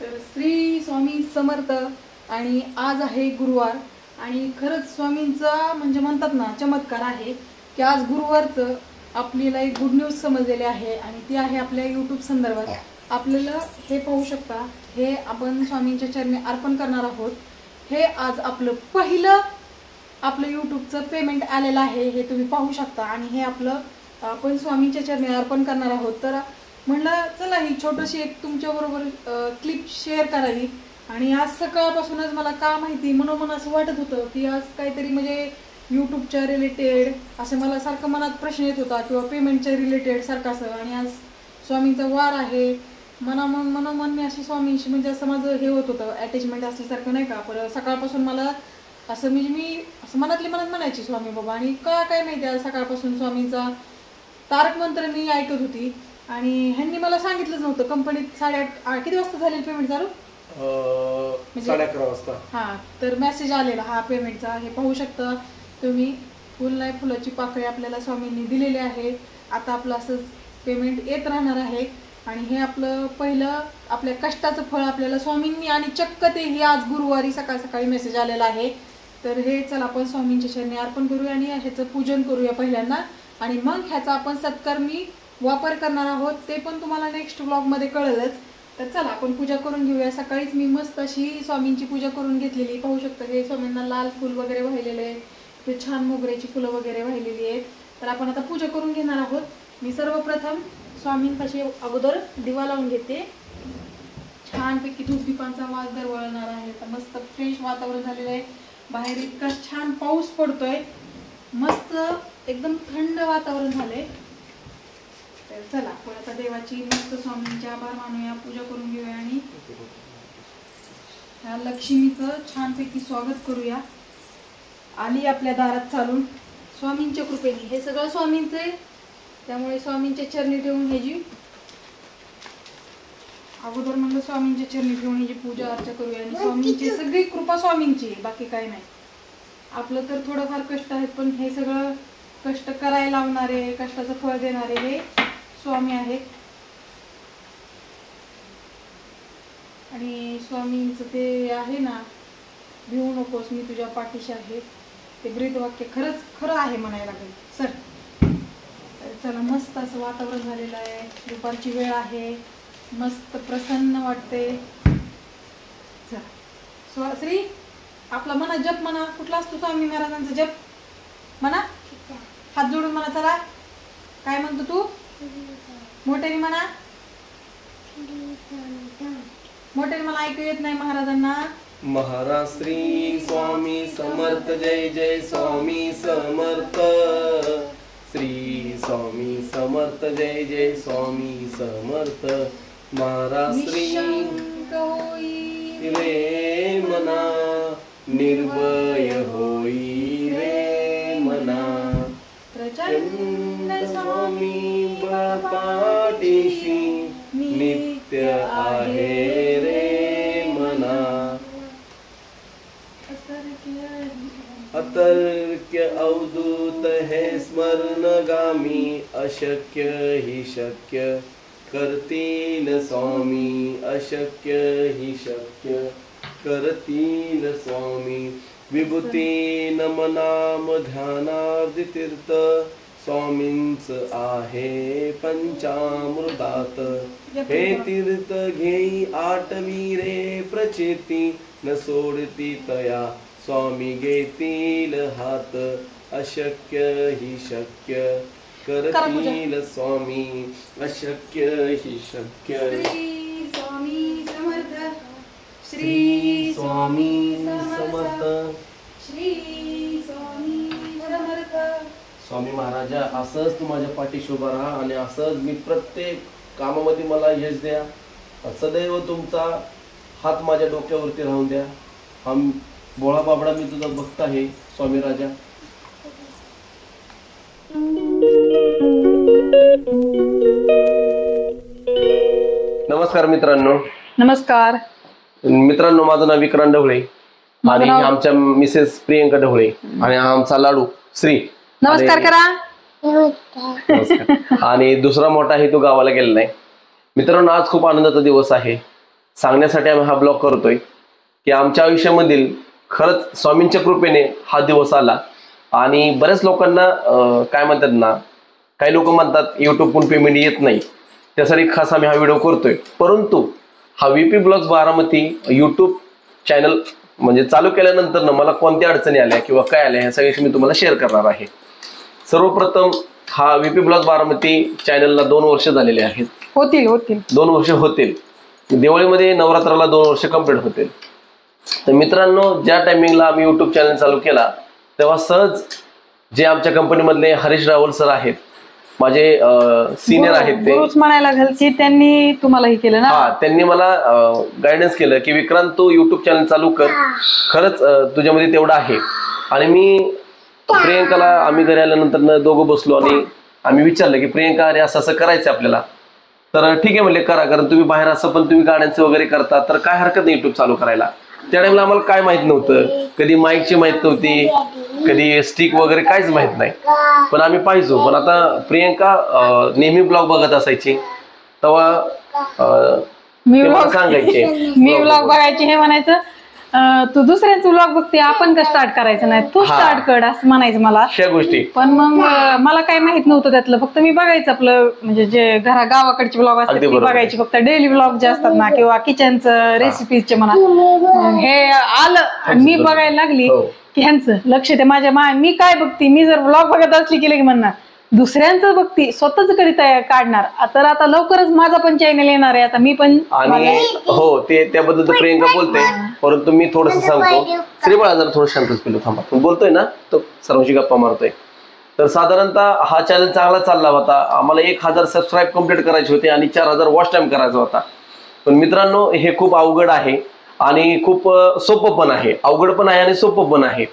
तर श्री स्वामी समर्थ आणि आज आहे गुरुवार आणि खरंच स्वामींचा म्हणजे म्हणतात ना चमत्कार आहे की आज गुरुवारचं आपल्याला एक गुड न्यूज समजलेली आहे आणि ती आहे आपल्या यूट्यूब संदर्भात आपल्याला हे पाहू शकता हे आपण स्वामींच्या चरणी अर्पण करणार आहोत। हे आज आपलं यूट्यूबचं पेमेंट आलेलं आहे हे तुम्ही पाहू शकता आणि हे आपण स्वामींच्या चरणी अर्पण करणार आहोत। तर म्हणलं चला ही छोटीशी एक तुमच्याबरोबर क्लिप शेअर करावी आणि आज सकाळपासूनच मला का माहिती मनोमन असं वाटत होतं की आज काहीतरी म्हणजे यूट्यूबच्या रिलेटेड असं मला सारखं मनात प्रश्न येत होता किंवा पेमेंटच्या रिलेटेड सारखं असं आणि आज स्वामींचा वार आहे मनोमन मी अशी स्वामींशी म्हणजे असं माझं हे होत होतं अटॅचमेंट असल्यासारखं नाही का। पण सकाळपासून मला असं म्हणजे मी असं मनातली मनात म्हणायची स्वामी बाबा आणि काय माहिती आज सकाळपासून स्वामींचा तारक मंत्र मी ऐकत होती आणि ह्यांनी मला सांगितलंच नव्हतं कंपनीत 8:30 किती वाजता झालेलं पेमेंट चालू 11:30 वाजता। हां तर मेसेज आलेला हा पेमेंटचा हे पाहू शकता तुम्ही। फुल नाही फुलाची पाकळी आपल्याला स्वामींनी दिलेली आहे। आता आपलं असंच पेमेंट येत राहणार आहे आणि हे आपलं पहिलं आपल्या कष्टाचं फळ आपल्याला स्वामींनी आणि चक्क तेही आज गुरुवारी सकाळी मेसेज आलेला आहे। तर हे चला आपण स्वामींच्या चरणी अर्पण करूया आणि ह्याचं पूजन करूया पहिल्यांदा आणि मग ह्याचा आपण सत्कर्मी वापर करणार आहोत ते पण तुम्हाला नेक्स्ट व्लॉगमध्ये कळेलच। तर चला आपण पूजा करून घेऊया। सकाळीच मी मस्त अशी स्वामींची पूजा करून घेतलेली पाहू शकता हे स्वामींना लाल फूल वगैरे वाहिलेले आहे ते छान मोगऱ्याची फुलं वगैरे वाहिलेली आहेत। तर आपण आता पूजा करून घेणार आहोत। मी सर्वप्रथम स्वामींपाशी अगोदर दिवा लावून घेते। छानपैकी धूपदीपांचा वास दरवळणार आहे। तर मस्त फ्रेश वातावरण झालेलं आहे बाहेर इतका छान पाऊस पडतोय मस्त एकदम थंड वातावरण झालंय। तर चला आपण आता देवाची मस्त स्वामींचे आभार मानूया पूजा करून घेऊया आणि ह्या लक्ष्मीचं छानपैकी स्वागत करूया। आली आपल्या दारात चालून स्वामींच्या कृपेने हे सगळं स्वामींचे त्यामुळे स्वामींच्या चरणी ठेवून ह्याची अगोदर म्हणलं स्वामींच्या चरणी ठेवून ह्याची पूजा अर्चा करूया आणि स्वामींची सगळी कृपा स्वामींची बाकी काय नाही। आपलं तर थोडंफार कष्ट आहेत पण हे सगळं कष्ट करायला लावणारे कष्टाचं फळ देणारे हे स्वामी आहेत आणि स्वामींचं ते आहे ना भिवू नकोस मी तुझ्या पाठीशी आहे ते ब्रीदवाक्य खरं आहे म्हणायला लागेल सर। तर चला मस्त असं वातावरण झालेलं आहे दुपारची वेळ आहे मस्त प्रसन्न वाटते। चला श्री आपला म्हणा जप म्हणा कुठला असतो स्वामी महाराजांचा जप म्हणा हात जोडून म्हणा चला काय म्हणतो तू मोठ्याने म्हणा मोठ्याने मला ऐकू येत नाही महाराजांना। महाराज श्री स्वामी समर्थ जय जय स्वामी समर्थ श्री स्वामी समर्थ जय जय स्वामी समर्थ महाराज श्री रे मना निर्भय होई रे मना प्रचंड स्वामी बळपाठीशी नित्य आहे रे मना अतर्क्य अवधूत है स्मरणगामी अशक्य ही शक्य करतील स्वामी अशक्य ही शक्य करतील स्वामी विभूती नमनाम ध्यानार्धी तीर्थ स्वामींच आहे पंचामृतात हे तीर्थ घेई आठवी रे प्रचिती न सोडती तया स्वामी घेतील हात अशक्य ही शक्य करतील स्वामी अशक्य ही शक्य। श्री स्वामी समर्थ श्री स्वामी समर्थ श्री स्वामी समर्थ। स्वामी महाराजा असंच तू माझ्या पाठीशी उभा राहा आणि असंच मी प्रत्येक कामामध्ये मला यश द्या। सदैव तुमचा हात माझ्या डोक्यावरती राहून द्या। हा बोळा बाबडा मी तुझा भक्त आहे स्वामी राजा। नमस्कार मित्रांनो। नमस्कार मित्रांनो माझं नाव विक्रांत ढवळे आणि आमच्या मिसेस प्रियंका ढवळे आणि आमचा लाडू श्री नमस्कार करा। आणि दुसरा मोठा आहे तो गावाला गेलेला आहे। मित्रांनो आज खूप आनंदाचा दिवस आहे सांगण्यासाठी आम्ही हा ब्लॉग करतोय की आमच्या आयुष्यामधील खरंच स्वामींच्या कृपेने हा दिवस आला. आणि बऱ्याच लोकांना काय म्हणतात ना, काही लोक म्हणतात युट्यूबकडून पेमेंट येत नाही, त्यासाठी खास आम्ही हा व्हिडिओ करतोय. परंतु हा VP blogs Baramati YouTube channel म्हणजे चालू केल्यानंतर ना मला कोणत्या अडचणी आल्या किंवा काय आल्या ह्या सगळ्याशी मी तुम्हाला शेअर करणार आहे. सर्वप्रथम हा VP ब्लॉग्स बारामती चॅनलला 2 वर्ष झालेले आहेत. होतील 2 वर्ष होतील. दिवाळीमध्ये नवरात्राला 2 वर्ष कंप्लीट होतील. तर मित्रांनो, ज्या टायमिंगला आम्ही युट्यूब चॅनल चालू केला तेव्हा सहज जे आमच्या कंपनीमधले हरीश रावल सर आहेत, माझे सिनियर आहेत, ते म्हणायला लागेल की त्यांनी तुम्हाला हे केलं ना. हा, त्यांनी मला गायडन्स केलं की विक्रांत तू युट्यूब चॅनल चालू कर, खरंच तुझ्यामध्ये तेवढं आहे. आणि मी प्रियंकाला आम्ही घरी आल्यानंतर दोघं बसलो आणि आम्ही विचारलं की प्रियंका, अरे असं असं करायचं आपल्याला. तर ठीक आहे म्हणले करा, कारण तुम्ही बाहेर असं पण तुम्ही गाड्यांच वगैरे करता तर काय हरकत नाही युट्यूब चालू करायला. त्या टाइमला आम्हाला काय माहित नव्हतं, कधी माईकची माहित नव्हती, कधी स्टिक वगैरे काहीच माहित नाही. पण आम्ही पाहिजो. पण आता प्रियंका नेहमी ब्लॉग बघत असायची, तेव्हा मी सांगायचे ब्लॉग बघायची, हे म्हणायचं तू दुसऱ्यांचं ब्लॉग बघते, आपण का स्टार्ट करायचं नाही, तू स्टार्ट कर असं म्हणायचं मला अशा गोष्टी. पण मग मला काही माहित नव्हतं त्यातलं. फक्त मी बघायचं आपलं म्हणजे जे गावाकडचे ब्लॉग असतात ते बघायचे, फक्त डेली ब्लॉग जे असतात ना किंवा किचनचं रेसिपीजचे म्हणा, हे आलं मी बघायला लागली की ह्यांचं लक्ष ते माझ्या मी काय बघते, मी जर ब्लॉग बघत असली की म्हणणार दुसऱ्यांचं बघती, स्वतःच कधी तयार काढणार. तर आता लवकरच माझा पण चॅनल येणार आहे, आता मी पण. आणि हो, ते त्याबद्दल तर प्रियंका बोलते, परंतु मी थोडस सांगतो. श्रीबाळा जरा थोडं शांतच पिलो, थांबा. तो बोलतोय ना, तो सर्वांशी गप्पा मारतोय. तर साधारणतः हा चॅनल चांगला चालला होता. आम्हाला 1000 सबस्क्राईब कम्प्लीट करायचे होते आणि 4000 वॉच टाइम करायचा होता. पण मित्रांनो, हे खूप अवघड आहे आणि खूप सोपं पण आहे. अवघड पण आहे आणि सोपं पण आहे.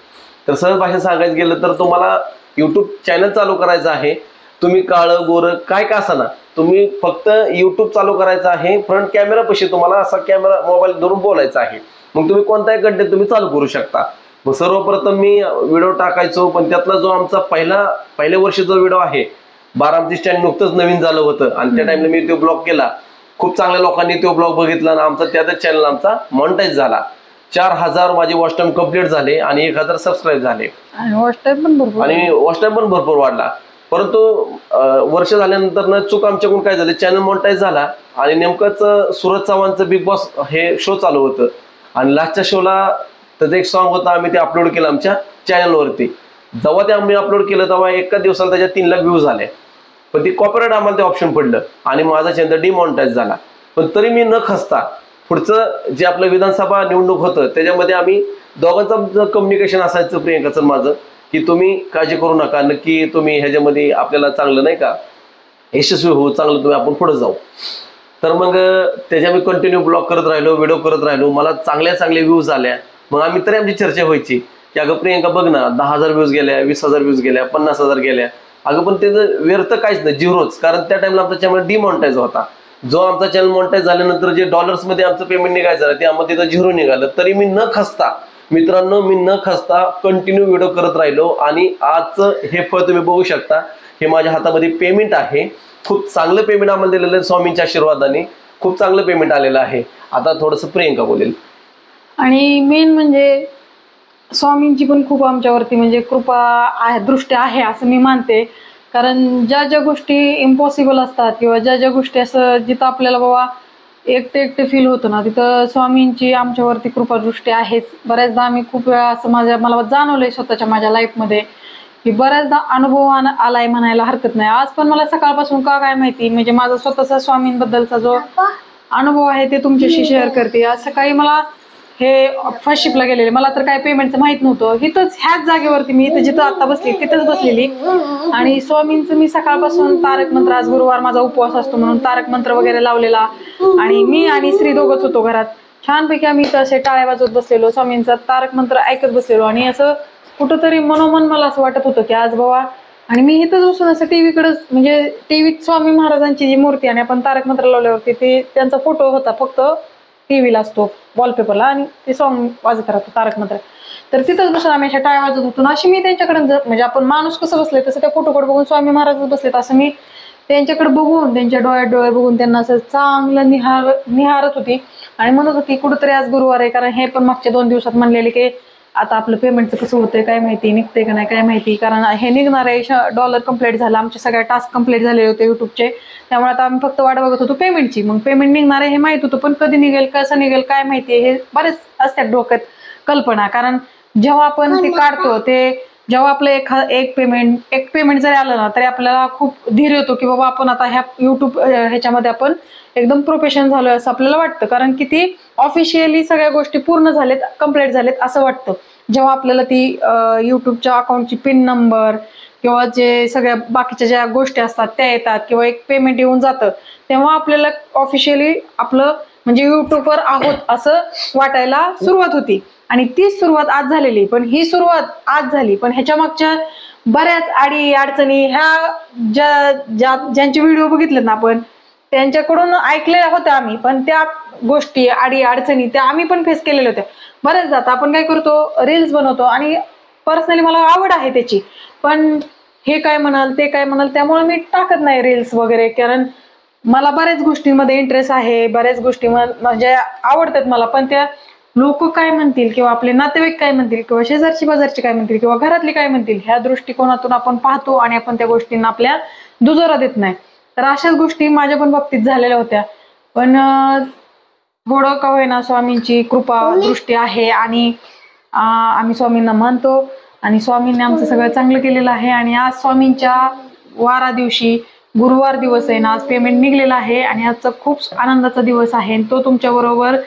तर सहज भाषेत सांगायचं गेलं तर तुम्हाला युट्यूब चॅनल चालू करायचं आहे. तुम्ही काळं गोरं काय का असं ना, तुम्ही फक्त युट्यूब चालू करायचं आहे. फ्रंट कॅमेरा पशी तुम्हाला असा कॅमेरा मोबाईल धरून बोलायचा आहे. मग तुम्ही कोणताही कंटेंट तुम्ही चालू करू शकता. मग सर्वप्रथम मी व्हिडिओ टाकायचो, पण त्यातला जो आमचा पहिल्या वर्षीचा व्हिडिओ आहे, बारामती स्टँड नुकतंच नवीन झालं होतं आणि त्या टाइमला मी तो ब्लॉग केला. खूप चांगल्या लोकांनी तो ब्लॉग बघितला आणि आमचा त्याच चॅनल आमचा मॉनिटाईज झाला. 4000 माझे वॉच टाइम कम्प्लीट झाले आणि 1000 सबस्क्राईब झाले आणि वॉच टाइम पण भरपूर वाढला. परंतु वर्ष झाल्यानंतर चूक आमच्याकडून काय झालं, चॅनल मॉनिटाईज झाला आणि नेमकंच सुरज चव्हाणचं बिग बॉस हे शो चालू होतं आणि लास्टच्या शोला त्याचं एक सॉन्ग होतं, आम्ही ते अपलोड केलं आमच्या चॅनलवरती. जेव्हा ते आम्ही अपलोड केलं तेव्हा एका दिवसाला त्याच्या 3 लाख व्ह्यूज आले. पण ती कॉपीराइट आम्हाला ते ऑप्शन पडलं आणि माझा चॅनल डिमॉनिटाईज झाला. पण तरी मी न खचता पुढचं जे आपलं विधानसभा निवडणूक होतं त्याच्यामध्ये आम्ही दोघांचं कम्युनिकेशन असायचं, प्रियंकाचं माझं, की तुम्ही काळजी करू नका, नक्की तुम्ही ह्याच्यामध्ये आपल्याला चांगलं नाही का यशस्वी होऊ, चांगलं तुम्ही आपण पुढे जाऊ. तर मग त्याच्या मी कंटिन्यू ब्लॉग करत राहिलो, व्हिडिओ करत राहिलो. मला चांगल्या व्ह्यूज आल्या. मग आम्ही तरी आमची चर्चा व्हायची की अगं प्रियंका बघ ना, 10,000 व्ह्यूज गेल्या, 20,000 व्ह्यूज गेल्या, 50,000 गेल्या. अगं पण त्याचं व्यर्थ काहीच नाही, झिरोच. कारण त्या टाइमला आमचा चॅनल डिमॉनिटाईज होता. जो आमचा चॅनल मॉनिटाईज झाल्यानंतर जे डॉलर्समध्ये आमचं पेमेंट निघायचं ते आम्हाला तिथं झिरो निघालं. तरी मी न खचता मित्रांनो, मी न खचता कंटिन्यू व्हिडिओ करत राहिलो आणि आजचं हे फळ तुम्ही बघू शकता. हे माझ्या हातामध्ये पेमेंट आहे. खूप चांगलं पेमेंट आम्हाला दिलेलं आहे स्वामींच्या आशीर्वादाने. खूप चांगलं पेमेंट आलेलं आहे. आता थोडंसं प्रियंका बोलेल. आणि मेन म्हणजे स्वामींची पण खूप आमच्यावरती म्हणजे कृपा आहे, दृष्टी आहे असं मी मानते. कारण ज्या गोष्टी इम्पॉसिबल असतात किंवा ज्या गोष्टी असं जिथं आपल्याला बाबा एकटे फील होतं ना, तिथं स्वामींची आमच्यावरती कृपादृष्टी आहेच. बऱ्याचदा आम्ही खूप वेळा असं मला जाणवलंय स्वतःच्या माझ्या लाईफमध्ये की बऱ्याचदा अनुभव आलाय म्हणायला हरकत नाही. आज पण मला सकाळपासून का काय माहिती म्हणजे माझा स्वतःचा स्वामींबद्दलचा जो अनुभव आहे ते तुमच्याशी शेअर करते. आज सकाळी मला हे फर्स्ट शिपला गेलेले, मला तर काय पेमेंटचं माहित नव्हतं. इथंच ह्याच जागेवरती मी इथं जिथं आता बसली तिथंच बसलेली आणि स्वामींचं मी सकाळपासून तारक मंत्र, आज गुरुवार माझा उपवास असतो म्हणून तारक मंत्र वगैरे लावलेला आणि मी आणि श्री दोघंच होतो घरात. छानपैकी आम्ही इथं असे टाळ्या वाजवत बसलेलो, स्वामींचा तारक मंत्र ऐकत बसलेलो आणि असं कुठंतरी मनोमन मला असं वाटत होतं की आज बाबा. आणि मी इथंच बसून असं टीव्हीकडेच म्हणजे टीव्हीत स्वामी महाराजांची जी मूर्ती आणि आपण तारक मंत्र लावल्यावरती ते त्यांचा फोटो होता फक्त टीव्हीला असतो वॉलपेपरला आणि ते सॉन्ग वाजत राहतो तारक मंत्र. तर तिथंच बसून आम्ही अशा टाळ्या वाजत होतो. अशी मी त्यांच्याकडे म्हणजे आपण माणूस कसं बसले तसं त्या फोटोकडे बघून स्वामी महाराजच बसलेत असं मी त्यांच्याकडे बघून, त्यांच्या डोळ्यात डोळे बघून त्यांना असं चांगलं निहारत होती आणि म्हणत होती कुठंतरी आज गुरुवार आहे. कारण हे पण मागच्या 2 दिवसात म्हणलेले की आता आपलं पेमेंटचं कसं होतंय काय माहिती, निघतंय का नाही काय माहिती. कारण हे निघणारे $100 कंप्लीट झालं, आमचे सगळे टास्क कंप्लीट झालेले होते युट्यूबचे. त्यामुळे आता आम्ही फक्त वाट बघत होतो पेमेंटची. मग पेमेंट निघणार आहे हे माहित होतं, पण कधी निघेल कसं निघेल काय माहिती, हे बरेच असतात डोक्यात कल्पना. कारण जेव्हा आपण ते काढतो, ते जेव्हा आपलं एक पेमेंट जरी आलं ना तरी आपल्याला खूप धीर येतो की बाबा आपण आता ह्या युट्यूब ह्याच्यामध्ये आपण एकदम प्रोफेशनल झालोय असं आपल्याला वाटतं. कारण की ती ऑफिशियली सगळ्या गोष्टी पूर्ण झालेत, कंप्लीट झालेत असं वाटतं. जेव्हा आपल्याला ती युट्यूबच्या अकाउंटची पिन नंबर किंवा जे सगळ्या बाकीच्या ज्या गोष्टी असतात त्या येतात किंवा एक पेमेंट येऊन जातं, तेव्हा आपल्याला ऑफिशियली आपलं म्हणजे युट्यूबवर आहोत असं वाटायला सुरुवात होती. आणि तीच सुरुवात आज झालेली. पण ही सुरुवात आज झाली, पण ह्याच्या मागच्या बऱ्याच अडचणी ह्या ज्यांचे व्हिडिओ बघितलेत ना आपण त्यांच्याकडून ऐकलेल्या होत्या आम्ही, पण त्या गोष्टी अडचणी त्या आम्ही पण फेस केलेल्या होत्या. बऱ्याच जाता आपण काय करतो, रील्स बनवतो आणि पर्सनली मला आवड आहे त्याची, पण हे काय म्हणाल ते काय म्हणाल त्यामुळे मी टाकत नाही रील्स वगैरे. कारण मला बऱ्याच गोष्टींमध्ये इंटरेस्ट आहे, बऱ्याच गोष्टी म्हणजे आवडतात मला, पण त्या लोक काय म्हणतील किंवा आपले नातेवाईक काय म्हणतील किंवा शेजारची बाजारची काय म्हणतील किंवा घरातली काय म्हणतील ह्या दृष्टिकोनातून आपण पाहतो आणि आपण त्या गोष्टींना आपल्या दुजोरा देत नाही. तर अशाच गोष्टी माझ्या पण बाबतीत झालेल्या होत्या. पण थोडं का होईना स्वामींची कृपा दृष्टी आहे आणि आम्ही स्वामींना मानतो आणि स्वामींनी आमचं सगळं चांगलं केलेलं आहे. आणि आज स्वामींच्या वारा दिवशी गुरुवार दिवस आहे ना, आज पेमेंट निघलेलं आहे आणि आजचा खूप आनंदाचा दिवस आहे. तो तुमच्याबरोबर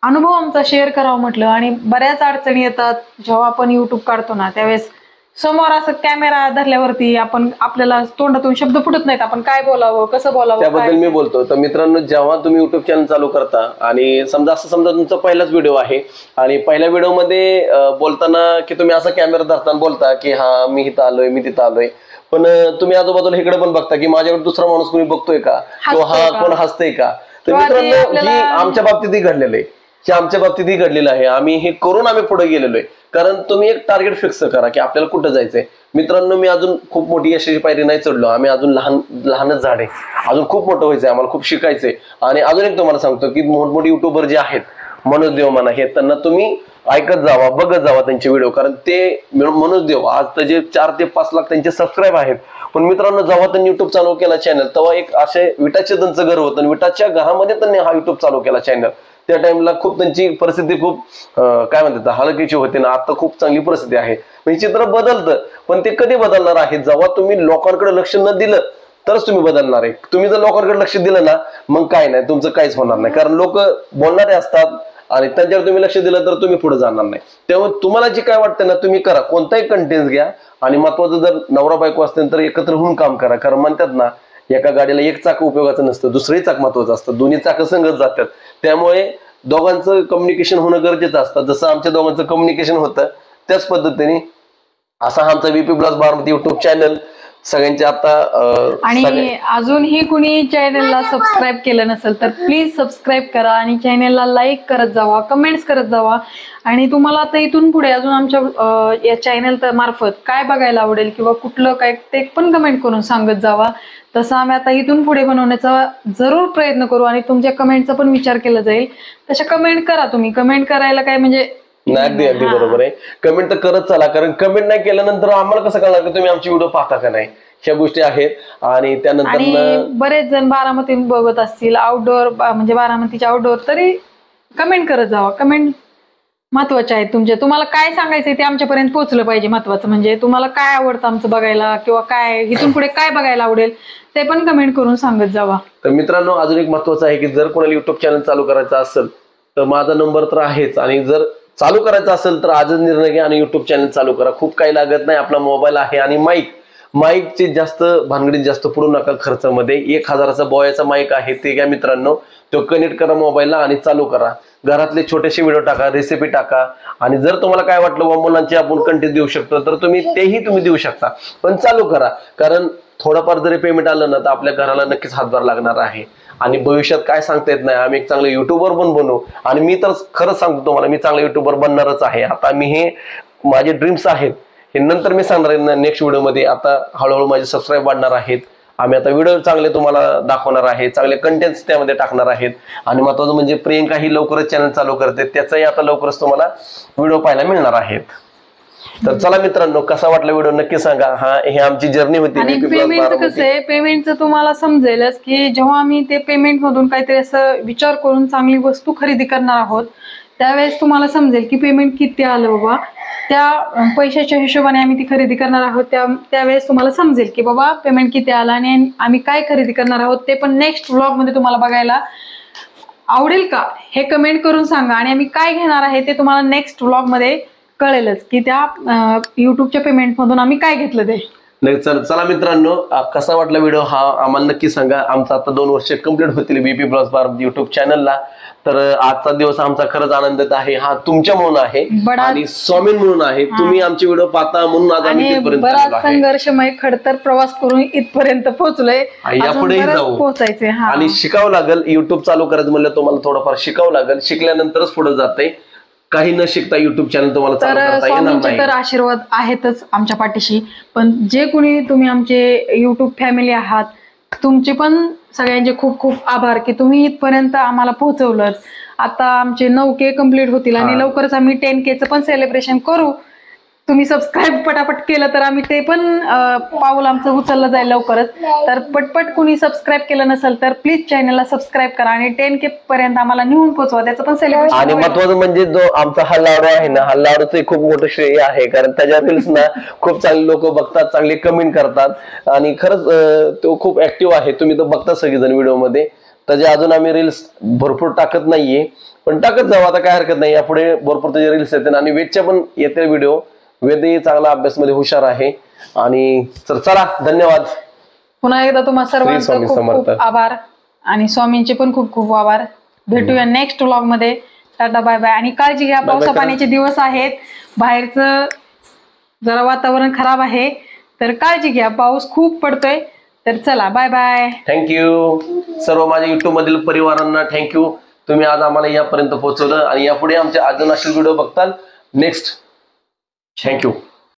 अनुभव आमचा शेअर करावा म्हटलं. आणि बऱ्याच अडचणी येतात जेव्हा आपण युट्यूब काढतो ना, त्यावेळेस समोर असं कॅमेरा धरल्यावरती आपल्याला तोंडातून शब्द फुटत नाहीत, आपण काय बोलावं कसं बोलावं. त्याबद्दल मी बोलतो. तर मित्रांनो, जेव्हा तुम्ही युट्यूब चॅनल चालू करता आणि समजा तुमचा पहिलाच व्हिडिओ आहे आणि पहिल्या व्हिडिओमध्ये बोलताना की तुम्ही असा कॅमेरा धरताना बोलता की हा मी इथं आलोय मी तिथं आलोय, पण तुम्ही आजूबाजूला इकडे पण बघता की माझ्याकडे दुसरा माणूस कोणी बघतोय का किंवा हा कोण हसतंय का. तर मित्रांनो, ही आमच्या बाबतीतही घडलेलं आहे, हे आमच्या बाबतीतही घडलेलं आहे. आम्ही हे करून आम्ही पुढे गेलेलो आहे. कारण तुम्ही एक टार्गेट फिक्स करा की आपल्याला कुठं जायचंय. मित्रांनो, मी अजून खूप मोठी यशाची पायरी नाही चढलो, आम्ही अजून लहानच झाड आहे, अजून खूप मोठं व्हायचंय, आम्हाला खूप शिकायचंय. आणि अजून एक तुम्हाला सांगतो की मोठमोठे युट्यूबर जे आहेत, मनोज देव म्हणा, हे त्यांना तुम्ही ऐकत जावा, बघत जावा त्यांचे व्हिडिओ. कारण ते मनोज देव आज त्याचे 4 ते 5 लाख त्यांचे सबस्क्राईब आहेत. पण मित्रांनो, जेव्हा त्यांनी युट्यूब चालू केला चॅनल, तेव्हा एक असे विटाचे त्यांचं घर होतं आणि विटाच्या घरामध्ये त्यांनी हा युट्यूब चालू केला चॅनल. त्या टाइमला खूप त्यांची परिस्थिती खूप काय म्हणतात हलकीची होती ना. आता खूप चांगली परिस्थिती आहे. म्हणजे चित्र बदलतं, पण ते कधी बदलणार आहे, जेव्हा तुम्ही लोकांकडे लक्ष न दिलं तरच तुम्ही बदलणार आहे. तुम्ही जर लोकांकडे लक्ष दिलं ना, मग काय नाही, तुमचं काहीच होणार नाही. कारण लोक बोलणारे असतात आणि त्यांच्यावर तुम्ही लक्ष दिलं तर तुम्ही पुढे जाणार नाही. त्यामुळे तुम्हाला जे काय वाटतं ना तुम्ही करा, कोणताही कंटेंट घ्या. आणि महत्वाचं, जर नवरा बायको असतील तर एकत्र होऊन काम करा. कारण म्हणतात ना, एका गाडीला एक चाक उपयोगाचं नसतं, दुसरंही चाक महत्वाचं असतं, दोन्ही चाक संगत जातात. त्यामुळे दोघांचं कम्युनिकेशन होणं गरजेचं असतं. जसं आमच्या दोघांचं कम्युनिकेशन होतं त्याच पद्धतीने असा आमचा VP Blogs Baramati YouTube channel सगळ्यांचे आता. आणि अजूनही कुणी चॅनलला सबस्क्राईब केलं नसेल तर प्लीज सबस्क्राईब करा आणि चॅनलला लाईक करत जावा, कमेंट्स करत जावा. आणि तुम्हाला आता इथून पुढे अजून आमच्या या चॅनल मार्फत काय बघायला आवडेल किंवा कुठलं काय ते पण कमेंट करून सांगत जावा. तसं आम्ही आता इथून पुढे बनवण्याचा जरूर प्रयत्न करू आणि तुमच्या कमेंटचा पण विचार केला जाईल. तशा कमेंट करा तुम्ही. कमेंट करायला काय म्हणजे नाही, अगदी बरोबर आहे. कमेंट तर करत चला, कारण कमेंट नाही केल्यानंतर आम्हाला कसं कळणार की तुम्ही आमची व्हिडिओ पाहता का नाही. ह्या गोष्टी आहेत. आणि त्यानंतर बरेच जण बारामती बघत असतील, आउटडोअर म्हणजे बारामतीच्या आउटडोअर, तरी कमेंट करत जावा. कमेंट महत्वाचे आहेत तुमच्या. तुम्हाला काय सांगायचंय ते आमच्यापर्यंत पोहोचलं पाहिजे. महत्वाचं म्हणजे तुम्हाला काय आवडतं आमचं बघायला किंवा काय इथून पुढे काय बघायला आवडेल ते पण कमेंट करून सांगत जावा. तर मित्रांनो, अजून एक महत्वाचं आहे की जर कोणाला युट्यूब चॅनल चालू करायचं असेल तर माझा नंबर तर आहेच. आणि जर चालू करायचं असेल तर आजच निर्णय घ्या आणि युट्यूब चॅनल चालू करा. खूप काही लागत नाही, आपला मोबाईल आहे आणि माईकचे जास्त भानगडीत जास्त पडू नका खर्चामध्ये. 1000चा बॉयाचा माईक आहे, ते घ्या मित्रांनो. तो कनेक्ट करा मोबाईलला आणि चालू करा. घरातले छोटेसे व्हिडिओ टाका, रेसिपी टाका. आणि जर तुम्हाला काय वाटलं व मुलांची आपण कंटेंट देऊ शकतो तर तेही तुम्ही देऊ शकता, पण चालू करा. कारण थोडंफार जरी पेमेंट आलं ना तर आपल्या घराला नक्कीच हातभार लागणार आहे. आणि भविष्यात काय सांगता येत नाही, आम्ही एक चांगलं युट्यूबर पण बनू. आणि मी तर खरंच सांगतो तुम्हाला, मी चांगलं युट्यूबर बनणारच आहे. आता मी हे माझे ड्रीम्स आहेत, हे नंतर मी सांगणार आहे नेक्स्ट व्हिडिओमध्ये. आता हळूहळू माझे सबस्क्राईब वाढणार आहेत आम्ही आता व्हिडिओ चांगले तुम्हाला दाखवणार आहे, चांगले कंटेंट्स त्यामध्ये टाकणार आहेत. आणि महत्वाचं म्हणजे प्रियंका ही लवकरच चॅनल चालू करते, त्याचाही आता लवकरच तुम्हाला व्हिडिओ पाहायला मिळणार आहेत. तर चला मित्रांनो, कसा वाटला व्हिडिओ नक्की सांगा. हा हे आमची जर्नी होती. आणि पेमेंटचं कसं आहे, पेमेंटचं तुम्हाला समजेलच की जेव्हा आम्ही ते पेमेंट मधून काहीतरी असं विचार करून चांगली वस्तू खरेदी करणार आहोत, त्यावेळेस तुम्हाला समजेल की पेमेंट किती आलं बाबा. त्या पैशाच्या हिशोबाने आम्ही ती खरेदी करणार आहोत. त्यावेळेस तुम्हाला समजेल की बाबा पेमेंट किती आलं आणि आम्ही काय खरेदी करणार आहोत. ते पण नेक्स्ट व्लॉग मध्ये तुम्हाला बघायला आवडेल का हे कमेंट करून सांगा. आणि आम्ही काय घेणार आहे ते तुम्हाला नेक्स्ट व्लॉग मध्ये कळेलच की त्या युट्यूबच्या पेमेंट मधून आम्ही काय घेतलं ते. चला मित्रांनो, कसा वाटला व्हिडिओ हा आम्हाला नक्की सांगा. आमचा आता 2 वर्ष कंप्लीट होतील बीपी ब्लॉग्स भारत युट्यूब चॅनलला. तर आजचा दिवस आमचा खरंच आनंदात आहे. हा तुमच्या म्हणून आहे आणि स्वामी म्हणून आहे. तुम्ही आमचे व्हिडिओ पाहता म्हणून आज आम्ही इथपर्यंत आलो आहे. बराच संघर्षमय खडतर प्रवास करून इथपर्यंत पोहोचलोय. यापुढेही जाऊ पोहोचायचंय आणि शिकावं लागेल. युट्यूब चालू करायचं म्हणलं तुम्हाला थोडंफार शिकावं लागेल. शिकल्यानंतरच पुढे जाते. काही न शिकता युट्यूब चॅनल तुम्हाला चालू करता येणार नाही. तर आशीर्वाद आहेतच आमच्या पाठीशी. पण जे कोणी तुम्ही आमचे युट्यूब फॅमिली आहात, तुमचे पण सगळ्यांचे खूप खूप आभार की तुम्ही इथपर्यंत आम्हाला पोहोचवलंच. आता आमचे 9K कंप्लीट होतील आणि लवकरच आम्ही 10Kचं पण सेलिब्रेशन करू. तुम्ही सबस्क्राईब पटापट केलं तर आम्ही ते पण पाऊल आमचं उचललं जाईल लवकरच. तर पटपट कुणी सबस्क्राईब केलं नसेल तर प्लीज चॅनलला सबस्क्राईब करा आणि 10K पर्यंत आम्हाला नेऊन पोहोचवा. त्याचं पण सेलिब्रेशन. आणि महत्वाचं म्हणजे जो आमचा हा लाडू आहे ना, हा लाडूचं खूप मोठं श्रेय आहे. कारण त्याच्या रील्स ना खूप चांगले लोक बघतात, चांगले कमेंट करतात आणि खरंच तो खूप ऍक्टिव्ह आहे. तुम्ही तो बघता सगळेजण व्हिडिओ मध्ये. त्याचे अजून आम्ही रील्स भरपूर टाकत नाहीये, पण टाकत जाऊ. आता काय हरकत नाही. यापुढे भरपूर त्याचे रील्स येतील आणि वेदच्या पण येतील व्हिडिओ. वेदही चांगला अभ्यासमध्ये हुशार आहे. आणि चला धन्यवाद. पुन्हा एकदा तुम्हा सर्वांचं खूप खूप आभार आणि स्वामींचे पण खूप खूप आभार. भेटूया नेक्स्ट व्लॉग मध्ये. Tata bye bye. आणि काळजी घ्या, पावसा पाण्याचे दिवस आहेत, बाहेरचं जरा वातावरण खराब आहे, तर काळजी घ्या. पाऊस खूप पडतोय. तर चला बाय बाय. थँक्यू सर्व माझ्या युट्यूब मधील परिवारांना. थँक्यू, तुम्ही आज आम्हाला यापर्यंत पोहोचवलं आणि यापुढे आमचे अजून असे व्हिडिओ बघताल नेक्स्ट. Thank you.